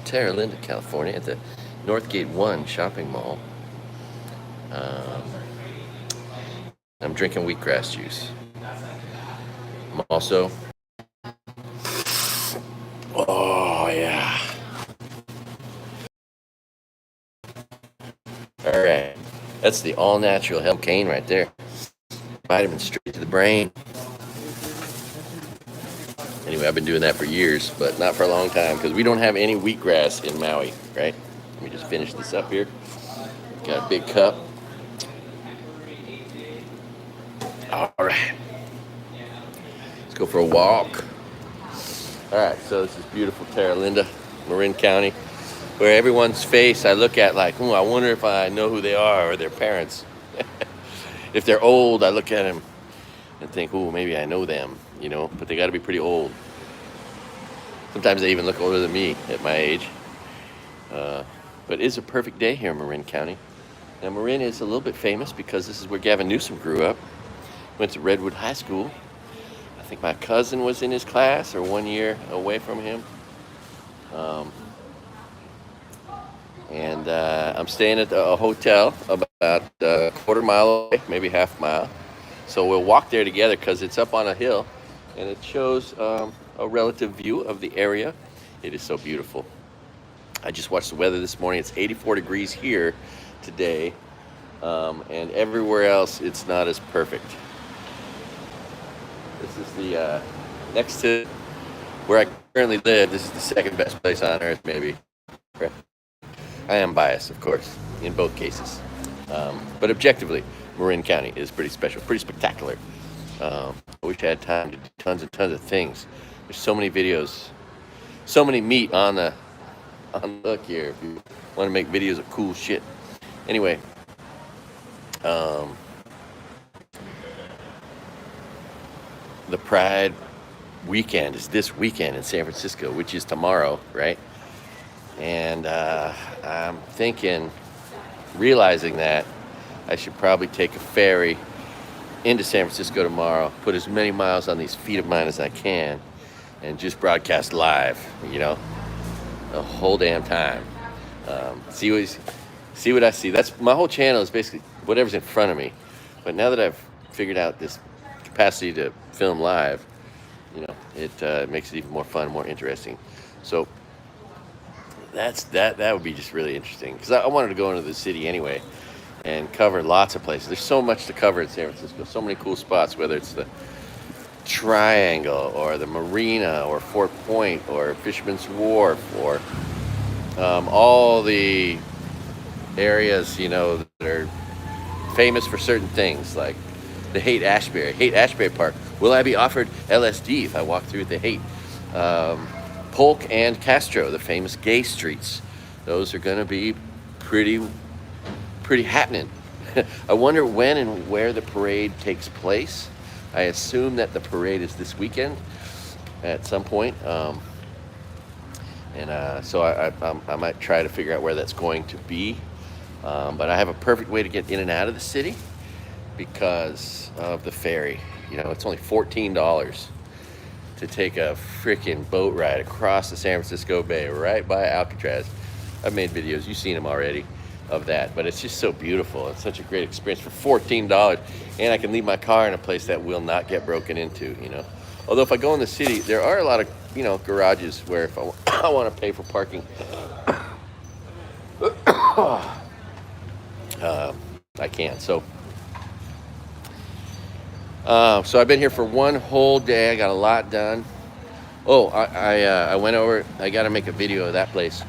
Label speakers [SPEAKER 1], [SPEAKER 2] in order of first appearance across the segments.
[SPEAKER 1] Terra Linda, California, at the Northgate 1 shopping mall. I'm drinking wheatgrass juice. I'm also, oh yeah. All right, that's the all-natural hemp cane right there. Vitamin straight to the brain. Anyway, I've been doing that for years, but not for a long time because we don't have any wheatgrass in Maui, right? Let me just finish this up here. Got a big cup. All right. Let's go for a walk. All right, so this is beautiful Terra Linda, Marin County, where everyone's face I look at like, I wonder if I know who they are or their parents. If they're old, I look at them and think, maybe I know them, but they got to be pretty old. Sometimes they even look older than me at my age. But it's a perfect day here in Marin County. Now, Marin is a little bit famous because this is where Gavin Newsom grew up. Went to Redwood High School. I think my cousin was in his class or 1 year away from him. And I'm staying at a hotel about a quarter mile away, maybe half mile. So we'll walk there together because it's up on a hill and it shows a relative view of the area. It is so beautiful. I just watched the weather this morning. It's 84 degrees here today, and everywhere else it's not as perfect. This is the next to where I currently live. This is the second best place on earth, maybe. I am biased, of course, in both cases, but objectively, Marin County is pretty special, pretty spectacular. I wish I had time to do tons and tons of things. There's so many videos, so many meat on the hook here if you want to make videos of cool shit. Anyway, the Pride weekend is this weekend in San Francisco, which is tomorrow, right? And I'm realizing that I should probably take a ferry into San Francisco tomorrow, put as many miles on these feet of mine as I can, and just broadcast live, the whole damn time. See what I see. That's my whole channel is basically whatever's in front of me. But now that I've figured out this capacity to film live, it makes it even more fun, more interesting. So that would be just really interesting because I wanted to go into the city anyway and cover lots of places. There's so much to cover in San Francisco, so many cool spots, whether it's the Triangle or the Marina or Fort Point or Fisherman's Wharf or all the areas, that are famous for certain things, like the Haight Ashbury Park. Will I be offered LSD if I walk through the Haight? Polk and Castro, the famous gay streets. Those are going to be pretty happening. I wonder when and where the parade takes place. I assume that the parade is this weekend at some point. So I might try to figure out where that's going to be. But I have a perfect way to get in and out of the city because of the ferry. It's only $14 to take a freaking boat ride across the San Francisco Bay right by Alcatraz. I've made videos, you've seen them already, of that, but it's just so beautiful. It's such a great experience for $14, and I can leave my car in a place that will not get broken into. Although if I go in the city, there are a lot of garages where if I want to pay for parking, I can. So I've been here for one whole day. I got a lot done. I went over. I got to make a video of that place.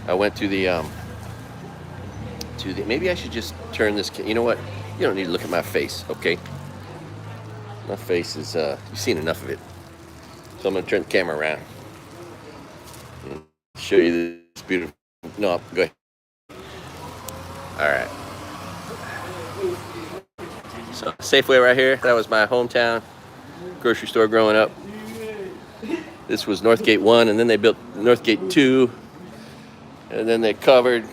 [SPEAKER 1] I went to the maybe I should just turn this. You know what? You don't need to look at my face, okay? My face is you've seen enough of it. So I'm gonna turn the camera around and show you this beautiful. No, go ahead. All right. So Safeway right here. That was my hometown grocery store growing up. This was Northgate 1, and then they built Northgate 2, and then they covered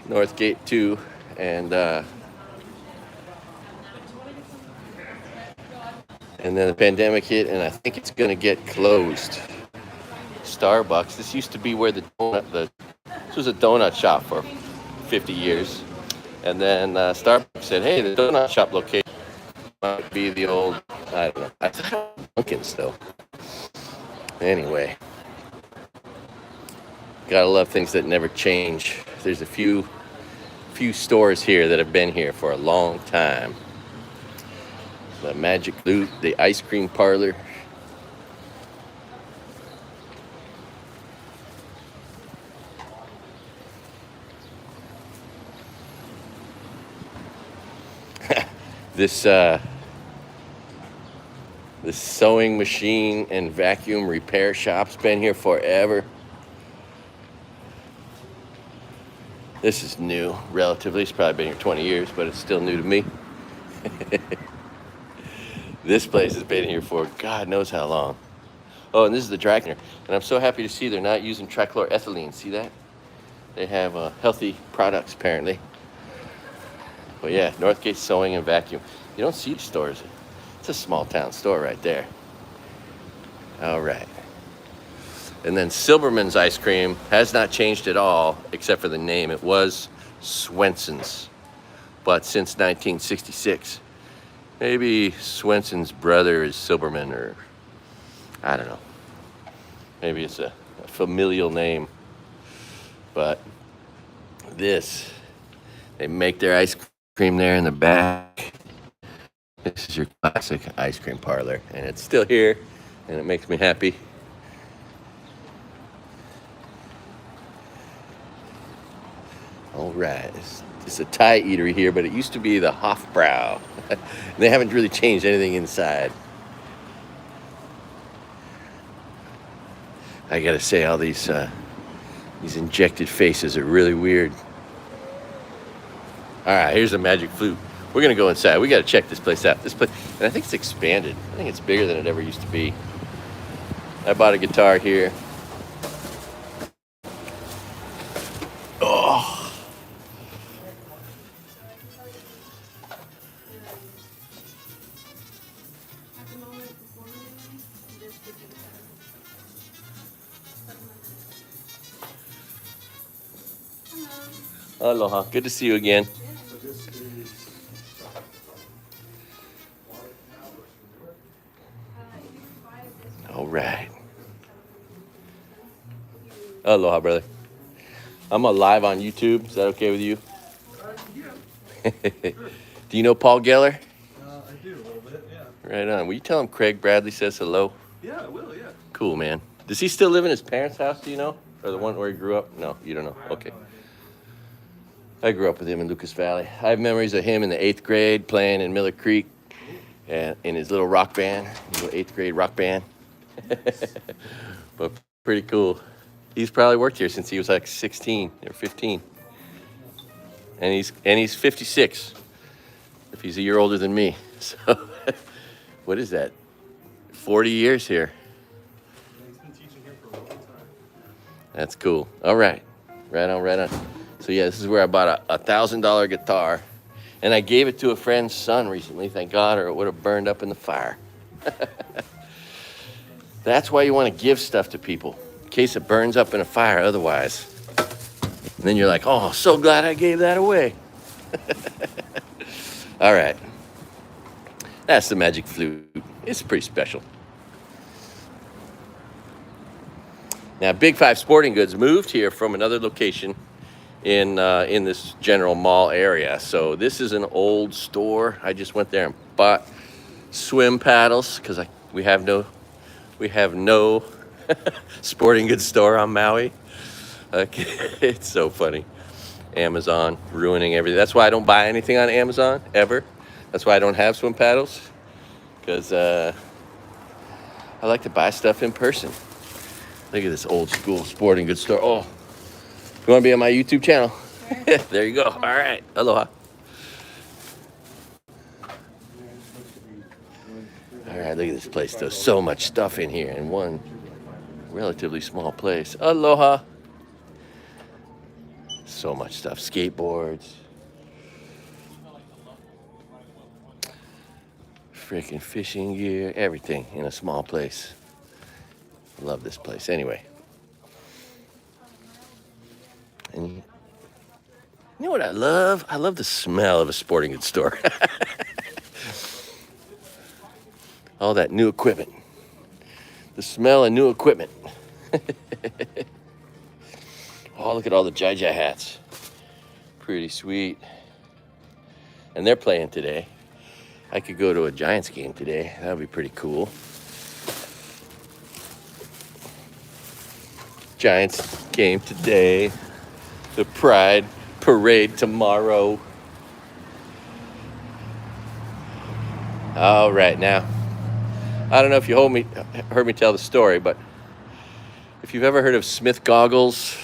[SPEAKER 1] Northgate 2, and then the pandemic hit, and I think it's going to get closed Starbucks. This used to be where this was a donut shop for 50 years. And then Starbucks said, hey, the donut shop location might be the old, I don't know, I thought Dunkin' still. Anyway, gotta love things that never change. There's a few stores here that have been here for a long time. The Magic Loot, the ice cream parlor. This sewing machine and vacuum repair shop's been here forever. This is new, relatively. It's probably been here 20 years, but it's still new to me. This place has been here for God knows how long. Oh, and this is the dry cleaner. And I'm so happy to see they're not using trichloroethylene. See that? They have healthy products, apparently. But yeah, Northgate Sewing and Vacuum. You don't see the stores. It's a small town store right there. All right. And then Silberman's ice cream has not changed at all, except for the name. It was Swenson's, but since 1966. Maybe Swenson's brother is Silberman, or I don't know. Maybe it's a familial name. But this, they make their ice cream there in the back. This is your classic ice cream parlor, and it's still here, and it makes me happy. All right, it's a Thai eatery here, but it used to be the Hofbrau. They haven't really changed anything inside. I gotta say, all these injected faces are really weird. All right, here's the magic flute. We're gonna go inside. We gotta check this place out. This place, and I think it's expanded. I think it's bigger than it ever used to be. I bought a guitar here. Oh. Aloha. Good to see you again. All right. Aloha, brother. I'm live on YouTube. Is that okay with you? Do you know Paul Geller?
[SPEAKER 2] I do, a little bit, yeah.
[SPEAKER 1] Right on. Will you tell him Craig-Bradley says hello?
[SPEAKER 2] Yeah, I will, yeah.
[SPEAKER 1] Cool, man. Does he still live in his parents' house, do you know? Or the one where he grew up? No, you don't know. Okay. I grew up with him in Lucas Valley. I have memories of him in the 8th grade playing in Miller Creek and in his little rock band, little 8th grade rock band. But pretty cool. He's probably worked here since he was like 16 or 15. And he's 56, if he's a year older than me. So what is that? 40 years here.
[SPEAKER 2] He's been teaching here for a long time.
[SPEAKER 1] That's cool. All right. Right on, right on. So yeah, this is where I bought a $1,000 guitar. And I gave it to a friend's son recently, thank God, or it would have burned up in the fire. That's why you want to give stuff to people, in case it burns up in a fire otherwise. And then you're like, oh, so glad I gave that away. All right. That's the magic flute. It's pretty special. Now, Big 5 Sporting Goods moved here from another location in this general mall area. So this is an old store. I just went there and bought swim paddles because we have no sporting goods store on Maui. Okay. It's so funny. Amazon ruining everything. That's why I don't buy anything on Amazon ever. That's why I don't have swim paddles, because I like to buy stuff in person. Look at this old school sporting goods store. Oh, you want to be on my YouTube channel? There you go. All right. Aloha. All right, look at this place. There's so much stuff in here in one relatively small place. Aloha. So much stuff. Skateboards. Freaking fishing gear. Everything in a small place. Love this place. Anyway, And you know what I love? I love the smell of a sporting goods store. All that new equipment. The smell of new equipment. Oh, look at all the Jai Jai hats. Pretty sweet. And they're playing today. I could go to a Giants game today. That would be pretty cool. Giants game today. The Pride Parade tomorrow. All right, now, I don't know if you heard me tell the story, but if you've ever heard of Smith Goggles,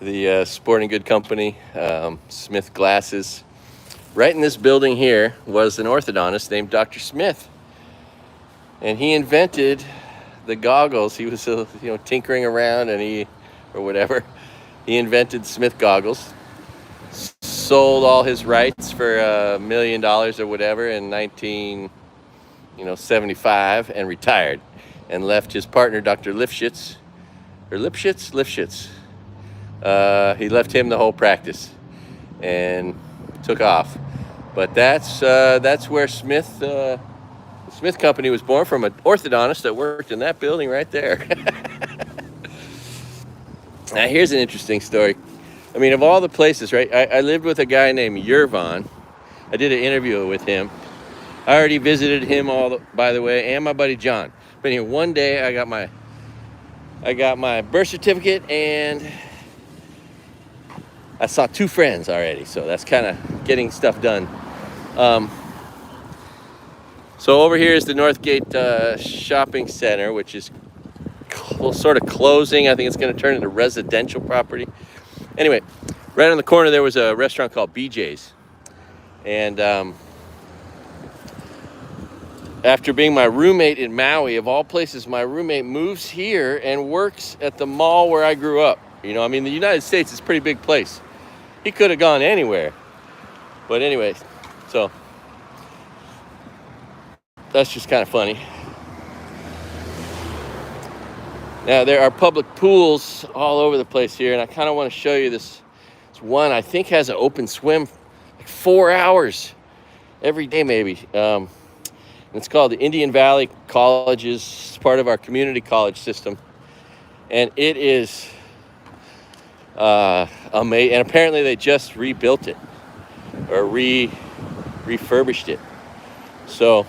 [SPEAKER 1] the sporting good company, Smith Glasses, right in this building here was an orthodontist named Dr. Smith. And he invented the goggles. He was, tinkering around or whatever. He invented Smith Goggles, sold all his rights for $1 million or whatever in 1975 and retired, and left his partner, Dr. Lifshitz. He left him the whole practice and took off. But that's where the Smith Company was born, from an orthodontist that worked in that building right there. Now, here's an interesting story. I mean, of all the places, right? I lived with a guy named Yervon. I did an interview with him. I already visited him by the way, and my buddy John. Been here one day. I got my birth certificate, and I saw 2 friends already. So that's kind of getting stuff done. So over here is the Northgate Shopping Center, which is sort of closing. I think it's going to turn into residential property. Anyway, right on the corner there was a restaurant called BJ's. And after being my roommate in Maui, of all places, my roommate moves here and works at the mall where I grew up. The United States is a pretty big place. He could have gone anywhere. But anyway, so that's just kind of funny. Now, there are public pools all over the place here, and I kind of want to show you this one. I think has an open swim, like 4 hours every day, maybe. And it's called the Indian Valley Colleges. It's part of our community college system, and it is amazing. And apparently, they just rebuilt it or refurbished it. So,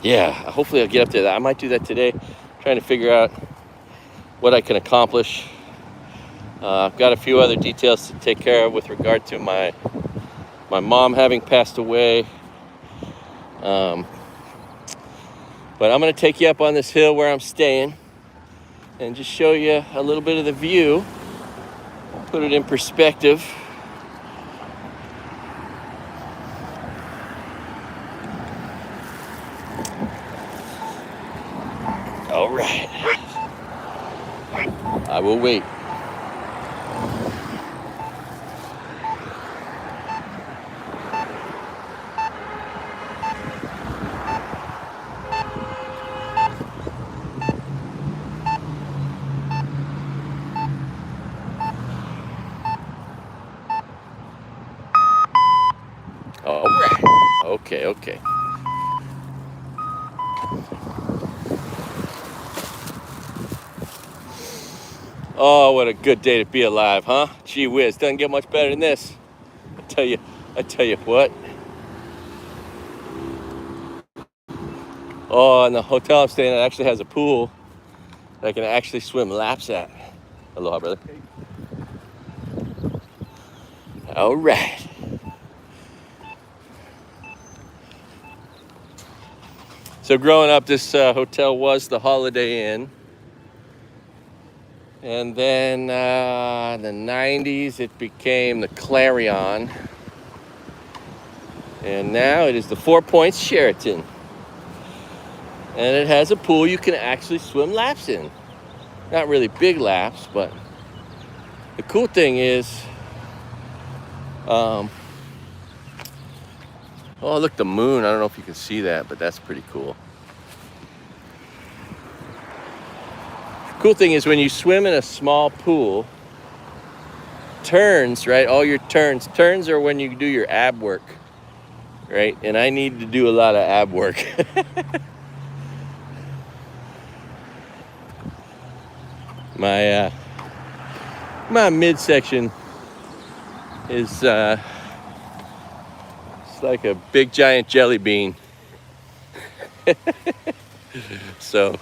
[SPEAKER 1] yeah, hopefully I'll get up there. I might do that today, trying to figure out what I can accomplish. I've got a few other details to take care of with regard to my mom having passed away. But I'm going to take you up on this hill where I'm staying and just show you a little bit of the view, put it in perspective. All right. I will wait. All right. Okay. Oh, what a good day to be alive, huh? Gee whiz, doesn't get much better than this. I tell you what. Oh, and the hotel I'm staying at actually has a pool that I can actually swim laps at. Aloha, brother. All right. So growing up, this hotel was the Holiday Inn. And then in the 90s, it became the Clarion. And now it is the 4 Points Sheraton. And it has a pool you can actually swim laps in. Not really big laps, but the cool thing is, oh, look, the moon. I don't know if you can see that, but that's pretty cool. cool thing is when you swim in a small pool, turns, right? All your turns are when you do your ab work, right? And I need to do a lot of ab work. My midsection is it's like a big giant jelly bean. So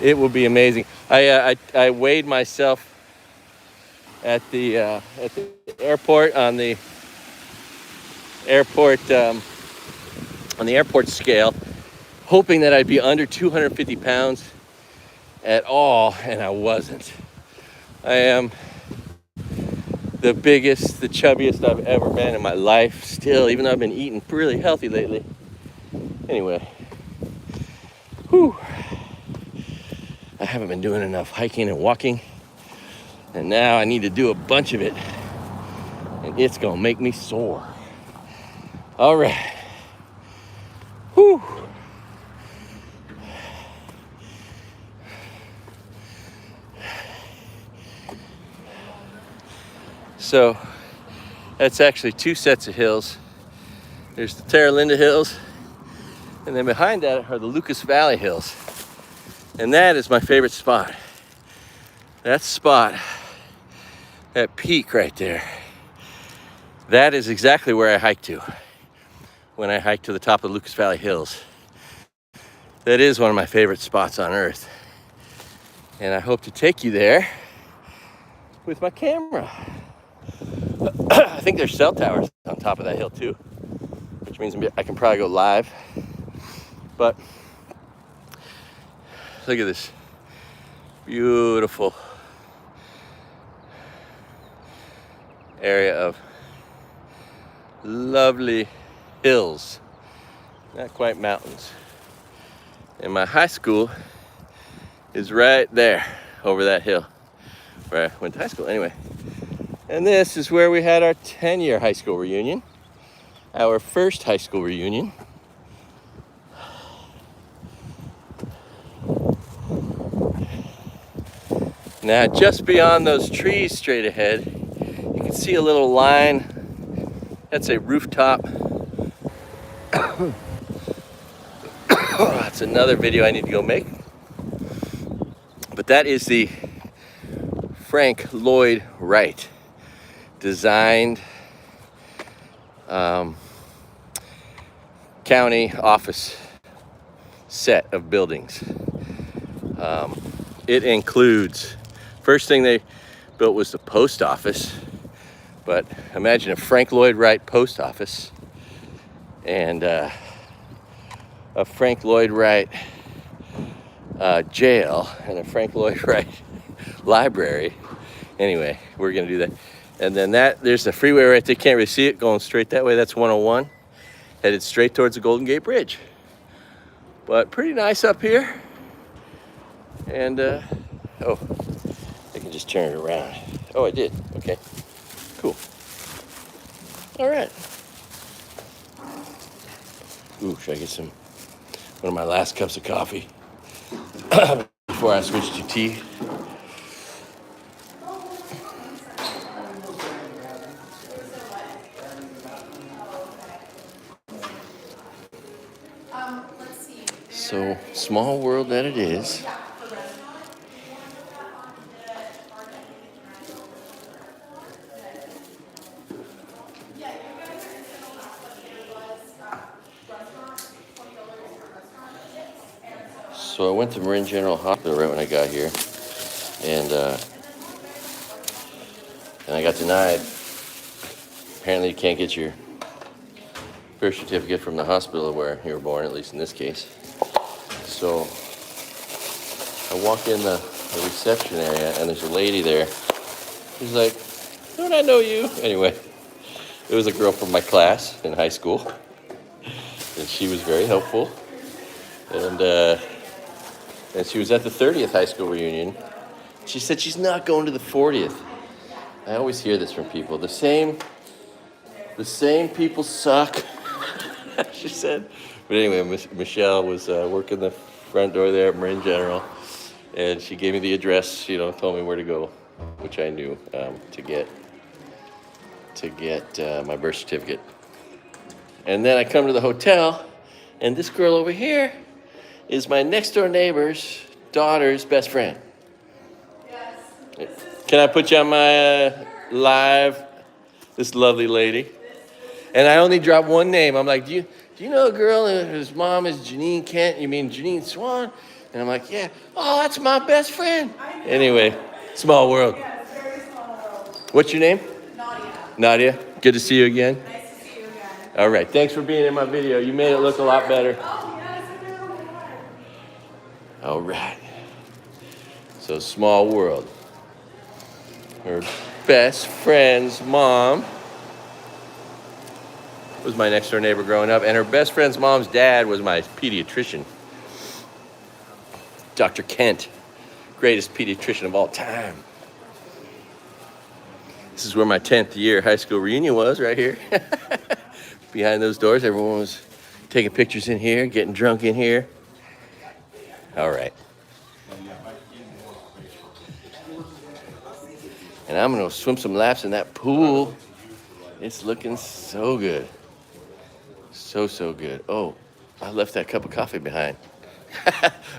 [SPEAKER 1] it will be amazing. I weighed myself at the airport on the airport scale, hoping that I'd be under 250 pounds at all, and I wasn't. I am the biggest, the chubbiest I've ever been in my life still, even though I've been eating really healthy lately. Anyway, whew. I haven't been doing enough hiking and walking, and now I need to do a bunch of it, and it's gonna make me sore. All right. Whew. So that's actually two sets of hills. There's the Terra Linda Hills, and then behind that are the Lucas Valley Hills. And that is my favorite spot. That spot, that peak right there, that is exactly where I hike to when I hike to the top of the Lucas Valley Hills. That is one of my favorite spots on earth. And I hope to take you there with my camera. I think there's cell towers on top of that hill too, which means I can probably go live. But look at this beautiful area of lovely hills, not quite mountains. And my high school is right there over that hill where I went to high school anyway. And this is where we had our 10-year high school reunion, our first high school reunion. Now, just beyond those trees straight ahead, you can see a little line. That's a rooftop. That's another video I need to go make. But that is the Frank Lloyd Wright designed county office set of buildings. It includes, first thing they built was the post office, but imagine a Frank Lloyd Wright post office and a Frank Lloyd Wright jail and a Frank Lloyd Wright library. Anyway, we're gonna do that. And then there's the freeway right there. Can't really see it going straight that way. That's 101, headed straight towards the Golden Gate Bridge. But pretty nice up here. And oh, I can just turn it around. Oh, I did. Okay, cool. All right. Ooh, should I get one of my last cups of coffee before I switch to tea? So small world that it is. So I went to Marin General Hospital right when I got here, and I got denied. Apparently you can't get your birth certificate from the hospital where you were born, at least in this case. So I walk in the reception area, and there's a lady there. She's like, "Don't I know you?" Anyway, it was a girl from my class in high school, and she was very helpful. And she was at the 30th high school reunion. She said she's not going to the 40th. I always hear this from people. The same people suck. She said. But anyway, Michelle was working the front door there at Marin General, and she gave me the address. You know, told me where to go, which I knew to get my birth certificate. And then I come to the hotel, and this girl over here is my next door neighbor's daughter's best friend. Yes. Can I put you on my live? This lovely lady. And I only dropped one name. I'm like, do you know a girl whose mom is Janine Kent? You mean Janine Swan? And I'm like, yeah. Oh, that's my best friend. Anyway, small world.
[SPEAKER 3] Yeah, it's a very small world.
[SPEAKER 1] What's your name?
[SPEAKER 3] Nadia.
[SPEAKER 1] Nadia. Good to see you again.
[SPEAKER 3] Nice to see you again.
[SPEAKER 1] All right. Thanks for being in my video. You made it look a lot better.
[SPEAKER 3] Oh, yes, I know.
[SPEAKER 1] All right. So small world. Her best friend's mom was my next door neighbor growing up, and her best friend's mom's dad was my pediatrician. Dr. Kent, greatest pediatrician of all time. This is where my 10th year high school reunion was, right here. Behind those doors, everyone was taking pictures in here, getting drunk in here. All right. And I'm gonna swim some laps in that pool. It's looking so good. So good. Oh, I left that cup of coffee behind.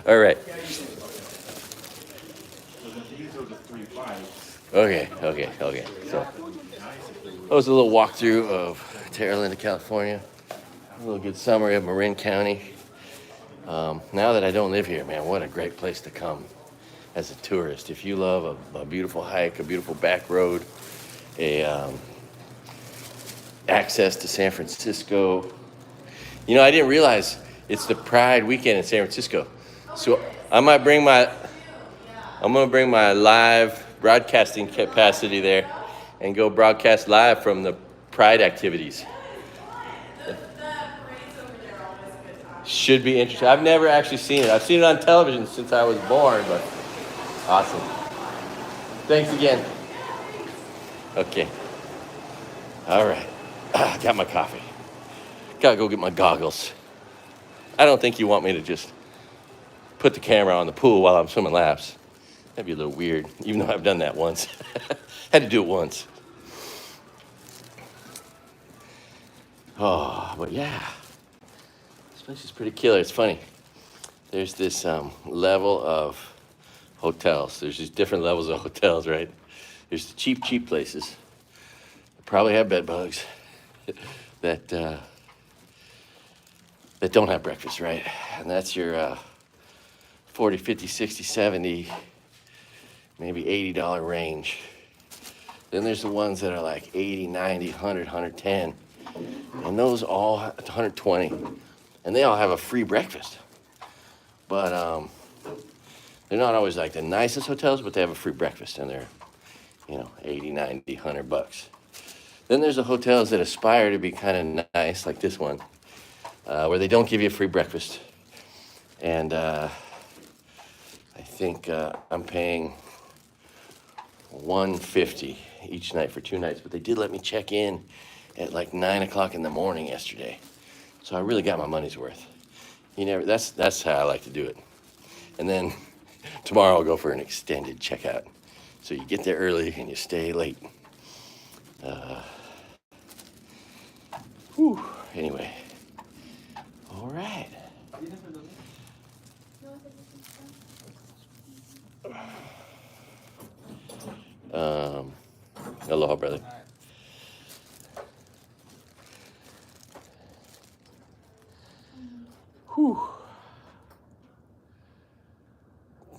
[SPEAKER 1] All right. Okay. So that was a little walkthrough of Terra Linda, California. A little good summary of Marin County. Now that I don't live here, man, what a great place to come as a tourist. If you love a beautiful hike, a beautiful back road, access to San Francisco. You know, I didn't realize it's the Pride weekend in San Francisco. So I'm gonna bring my live broadcasting capacity there and go broadcast live from the Pride activities.
[SPEAKER 3] The parades over there are always a good time.
[SPEAKER 1] Should be interesting. I've never actually seen it. I've seen it on television since I was born, but awesome. Thanks again. Okay. All right. Got my coffee. Gotta go get my goggles. I don't think you want me to just put the camera on the pool while I'm swimming laps. That'd be a little weird, even though I've done that once. Had to do it once. Oh, but yeah. This place is pretty killer. It's funny. There's this level of hotels. There's these different levels of hotels, right? There's the cheap places. They probably have bed bugs that don't have breakfast, right? And that's your 40, 50, 60, 70, maybe $80 range. Then there's the ones that are like 80, 90, 100, 110. And those all 120. And they all have a free breakfast. But they're not always like the nicest hotels, but they have a free breakfast and they're, 80, 90, 100 bucks. Then there's the hotels that aspire to be kind of nice, like this one, where they don't give you a free breakfast. And I think I'm paying $150 each night for 2 nights, but they did let me check in at like 9 o'clock in the morning yesterday. So I really got my money's worth. That's how I like to do it. And then tomorrow I'll go for an extended checkout. So you get there early and you stay late. Anyway. All right. Aloha, brother. Whew.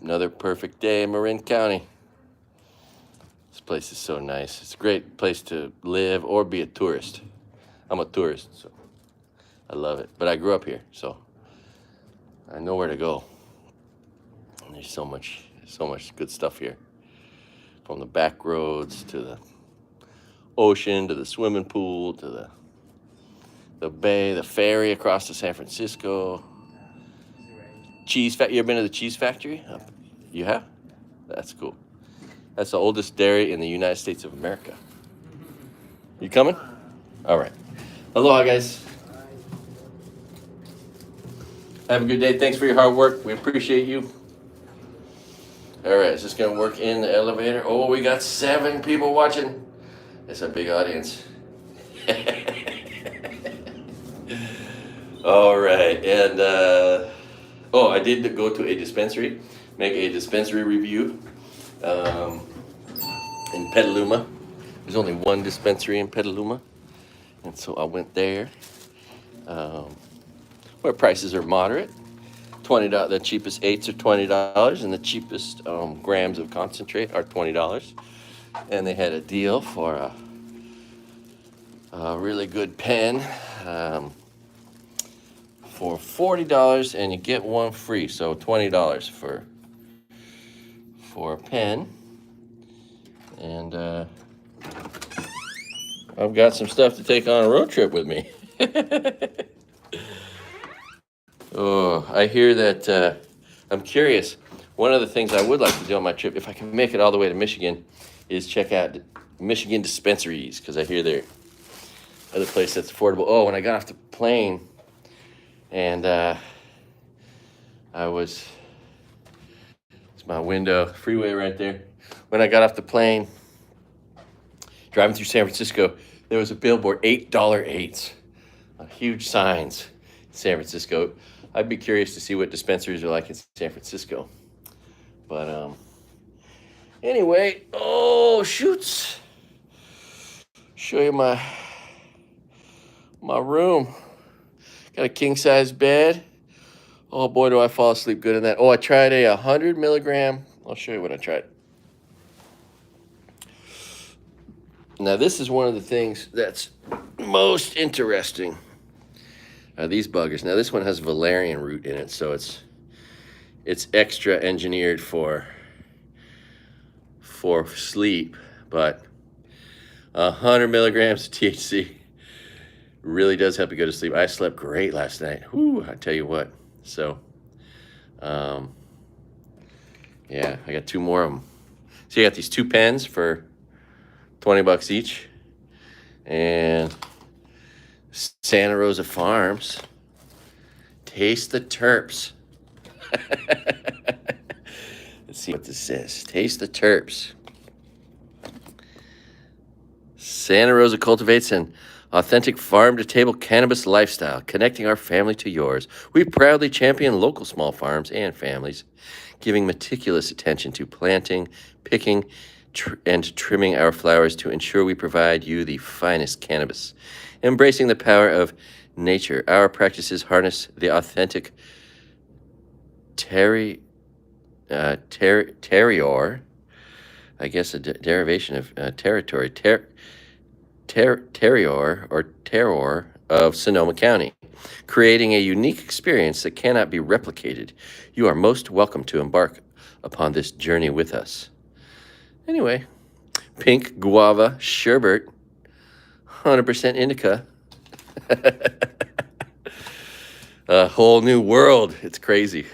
[SPEAKER 1] Another perfect day in Marin County. This place is so nice. It's a great place to live or be a tourist. I'm a tourist, so I love it. But I grew up here, so I know where to go. And there's so much good stuff here. From the back roads to the ocean, to the swimming pool, to the bay, the ferry across to San Francisco. Cheese factory. You ever been to the cheese factory? You have? That's cool. That's the oldest dairy in the United States of America. You coming? All right. Aloha, guys. Have a good day. Thanks for your hard work. We appreciate you. All right, is this gonna work in the elevator? Oh, we got 7 people watching. That's a big audience. All right, and I did go to a dispensary, make a dispensary review in Petaluma. There's only one dispensary in Petaluma, and so I went there, where prices are moderate. $20. The cheapest 8s are $20, and the cheapest grams of concentrate are $20. And they had a deal for a really good pen for $40, and you get one free. So $20 for a pen. And I've got some stuff to take on a road trip with me. Oh, I hear that. I'm curious. One of the things I would like to do on my trip, if I can make it all the way to Michigan, is check out Michigan dispensaries, because I hear they're another place that's affordable. Oh, when I got off the plane, and it's my window, freeway right there. When I got off the plane, driving through San Francisco, there was a billboard, $8.8s, huge signs in San Francisco. I'd be curious to see what dispensaries are like in San Francisco. But anyway, oh shoots. Show you my room. Got a king size bed. Oh boy, do I fall asleep good in that. Oh, I tried a 100 milligram. I'll show you what I tried. Now this is one of the things that's most interesting. These buggers. Now this one has valerian root in it, so it's extra engineered for sleep. But 100 milligrams of THC really does help you go to sleep. I slept great last night. Whew, I tell you what. So, yeah, I got 2 more of them. So you got these 2 pens for $20 each, and Santa Rosa Farms. Taste the terps. Let's see what this says. Taste the terps. Santa Rosa cultivates an authentic farm-to-table cannabis lifestyle, connecting our family to yours. We proudly champion local small farms and families, giving meticulous attention to planting, picking, and trimming our flowers to ensure we provide you the finest cannabis. Embracing the power of nature, our practices harness the authentic terroir, I guess a derivation of territory, terroir or terroir of Sonoma County, creating a unique experience that cannot be replicated. You are most welcome to embark upon this journey with us. Anyway, pink guava sherbet, 100% indica. A whole new world. It's crazy.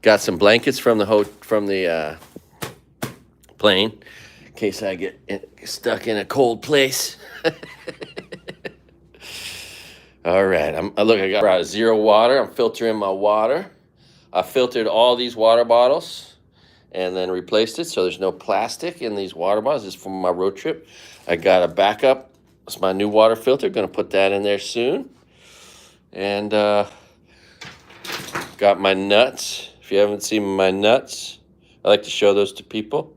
[SPEAKER 1] Got some blankets from the plane in case I get stuck in a cold place. All right. I brought 0 water. I'm filtering my water. I filtered all these water bottles and then replaced it, so there's no plastic in these water bottles. This is from my road trip. I got a backup. It's my new water filter. Gonna put that in there soon. And got my nuts. If you haven't seen my nuts, I like to show those to people.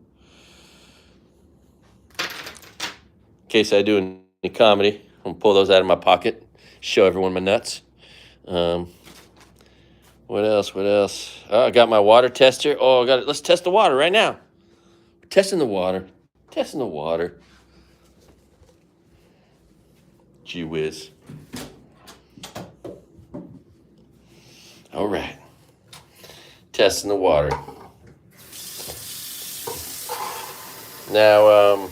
[SPEAKER 1] In case I do any comedy, I'm gonna pull those out of my pocket, show everyone my nuts. What else? Oh, I got my water tester. Oh, I got it. Let's test the water right now. We're testing the water. Gee whiz. All right. Testing the water. Now,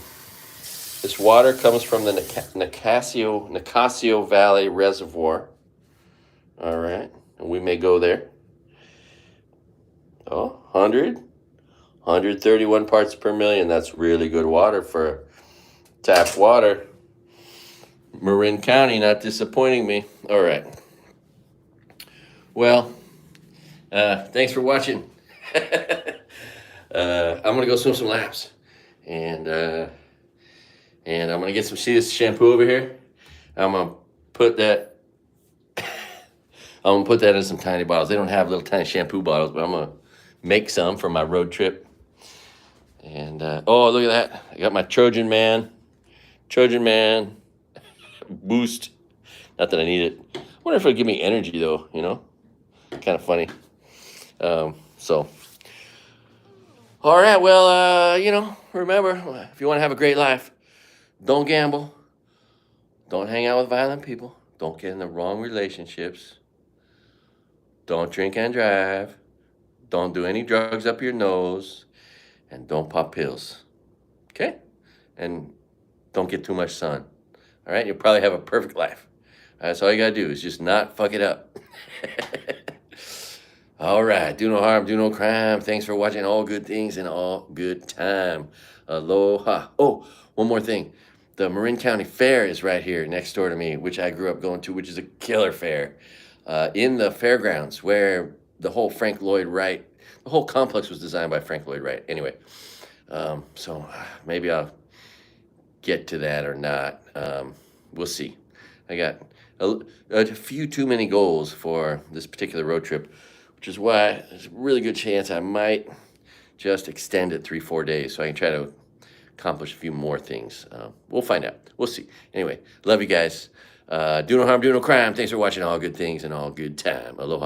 [SPEAKER 1] this water comes from the Nicasio Valley Reservoir. All right. And we may go there. Oh, 131 parts per million. That's really good water for tap water. Marin County not disappointing me. All right. Well, thanks for watching. I'm gonna go swim some laps, and I'm gonna get some see this shampoo over here. I'm gonna put that. I'm gonna put that in some tiny bottles. They don't have little tiny shampoo bottles, but I'm gonna make some for my road trip. And oh, look at that! I got my Trojan Man boost. Not that I need it. I wonder if it'll give me energy though. You know, kind of funny. So, all right. Well, you know, remember, if you want to have a great life, don't gamble. Don't hang out with violent people. Don't get in the wrong relationships. Don't drink and drive. Don't do any drugs up your nose. And don't pop pills. Okay? And don't get too much sun. All right? You'll probably have a perfect life. That's all you got to do is just not fuck it up. All right. Do no harm, do no crime. Thanks for watching All Good Things and All Good Time. Aloha. Oh, one more thing. The Marin County Fair is right here next door to me, which I grew up going to, which is a killer fair. In the fairgrounds where the whole Frank Lloyd Wright, the whole complex was designed by Frank Lloyd Wright. Anyway, so maybe I'll get to that or not. We'll see. I got a few too many goals for this particular road trip, which is why there's a really good chance I might just extend it 3-4 days so I can try to accomplish a few more things. We'll find out. We'll see. Anyway, love you guys. Do no harm, do no crime. Thanks for watching All Good Things and All Good Time. Aloha.